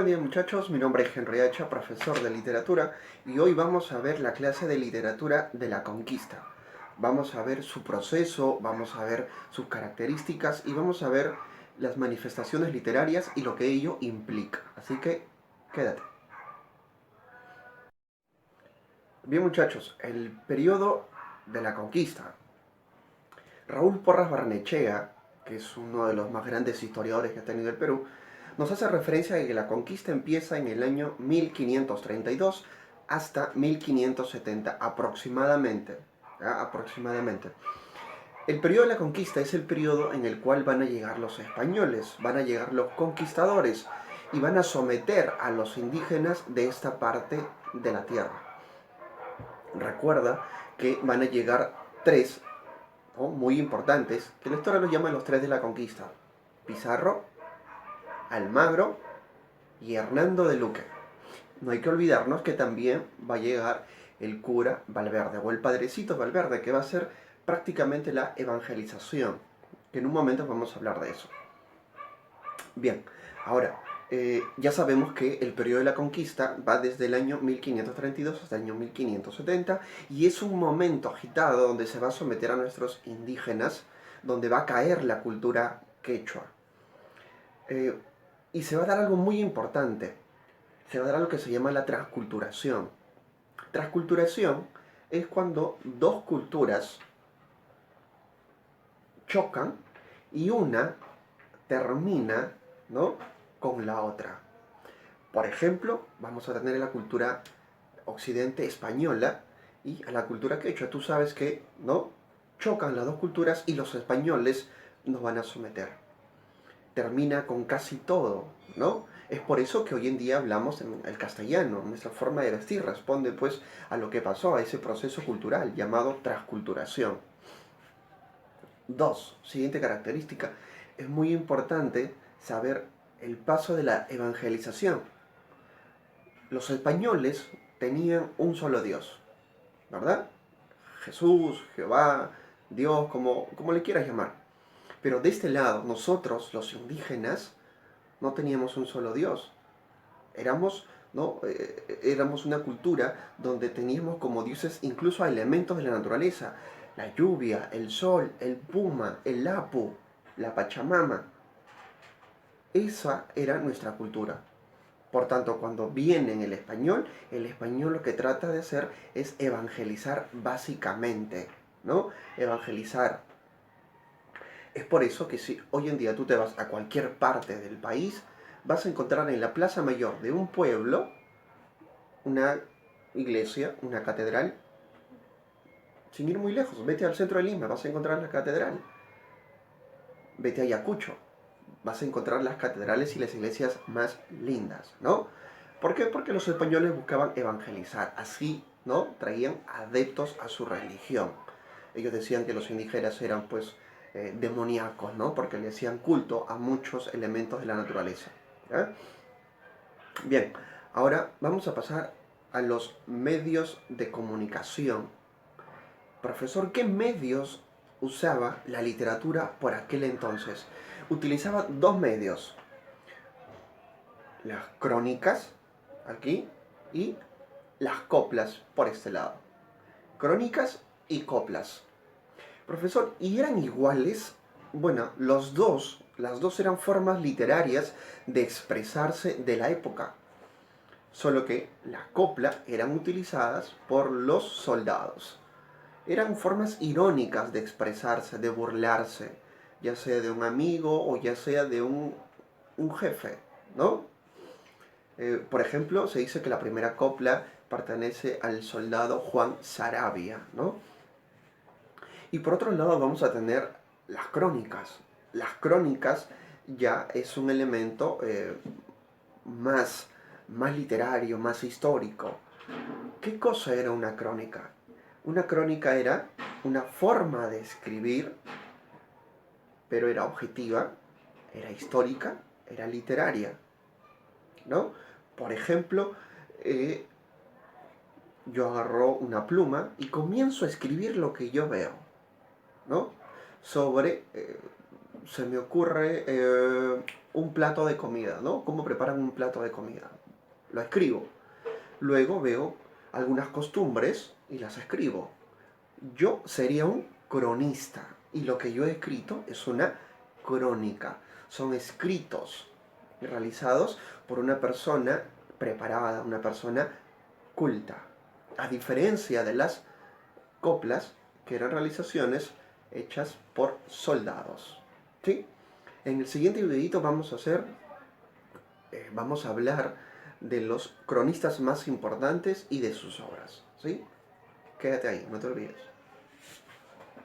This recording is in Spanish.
Buen día muchachos, mi nombre es Henry Hacha, profesor de literatura, y hoy vamos a ver la clase de literatura de la conquista. Vamos a ver su proceso, vamos a ver sus características y vamos a ver las manifestaciones literarias y lo que ello implica. Así que, quédate. Bien muchachos, el periodo de la conquista. Raúl Porras Barnechea, que es uno de los más grandes historiadores que ha tenido el Perú, nos hace referencia de que la conquista empieza en el año 1532 hasta 1570 aproximadamente. Aproximadamente. El periodo de la conquista es el periodo en el cual van a llegar los españoles, van a llegar los conquistadores y van a someter a los indígenas de esta parte de la tierra. Recuerda que van a llegar tres, ¿no?, muy importantes, que la historia los llama los tres de la conquista: Pizarro, Almagro y Hernando de Luque. No hay que olvidarnos que también va a llegar el cura Valverde, o el padrecito Valverde, que va a ser prácticamente la evangelización, que en un momento vamos a hablar de eso. Bien, ahora, ya sabemos que el periodo de la conquista va desde el año 1532 hasta el año 1570, y es un momento agitado donde se va a someter a nuestros indígenas, donde va a caer la cultura quechua. Y se va a dar algo muy importante. Se va a dar lo que se llama la transculturación. Transculturación es cuando dos culturas chocan y una termina, ¿no?, con la otra. Por ejemplo, vamos a tener la cultura occidente española y a la cultura quechua. Tú sabes que, ¿no?, chocan las dos culturas y los españoles nos van a someter. Termina con casi todo, ¿no? Es por eso que hoy en día hablamos en el castellano. Nuestra forma de vestir responde pues a lo que pasó, a ese proceso cultural llamado transculturación. Dos, siguiente característica. Es muy importante saber el paso de la evangelización. Los españoles tenían un solo Dios, ¿verdad? Jesús, Jehová, Dios, como le quieras llamar. Pero de este lado, nosotros, los indígenas, no teníamos un solo Dios. Éramos, ¿no? Éramos una cultura donde teníamos como dioses incluso a elementos de la naturaleza: la lluvia, el sol, el puma, el apu, la pachamama. Esa era nuestra cultura. Por tanto, cuando viene en el español lo que trata de hacer es evangelizar básicamente, ¿no? Evangelizar. Es por eso que si hoy en día tú te vas a cualquier parte del país, vas a encontrar en la plaza mayor de un pueblo una iglesia, una catedral. Sin ir muy lejos, vete al centro de Lima, vas a encontrar la catedral. Vete a Ayacucho, vas a encontrar las catedrales y las iglesias más lindas, ¿no? ¿Por qué? Porque los españoles buscaban evangelizar, así, ¿no?, traían adeptos a su religión. Ellos decían que los indígenas eran pues demoníacos, ¿no?, porque le hacían culto a muchos elementos de la naturaleza. ¿Ya? Bien, ahora vamos a pasar a los medios de comunicación. Profesor, ¿qué medios usaba la literatura por aquel entonces? Utilizaba dos medios: las crónicas, aquí, y las coplas, por este lado. Crónicas y coplas. Profesor, ¿y eran iguales? Bueno, las dos eran formas literarias de expresarse de la época, solo que las coplas eran utilizadas por los soldados. Eran formas irónicas de expresarse, de burlarse, ya sea de un amigo o ya sea de un jefe, ¿no? Por ejemplo, se dice que la primera copla pertenece al soldado Juan Saravia, ¿no? Y por otro lado vamos a tener las crónicas. Las crónicas ya es un elemento más literario, más histórico. ¿Qué cosa era una crónica? Una crónica era una forma de escribir, pero era objetiva, era histórica, era literaria, ¿no? Por ejemplo, yo agarro una pluma y comienzo a escribir lo que yo veo, ¿no?, sobre se me ocurre un plato de comida, ¿no? ¿Cómo preparan un plato de comida? Lo escribo. Luego veo algunas costumbres y las escribo. Yo sería un cronista y lo que yo he escrito es una crónica. Son escritos realizados por una persona preparada, una persona culta. A diferencia de las coplas, que eran realizaciones hechas por soldados. ¿Sí? En el siguiente videito vamos a hablar de los cronistas más importantes y de sus obras. ¿Sí? Quédate ahí, no te olvides.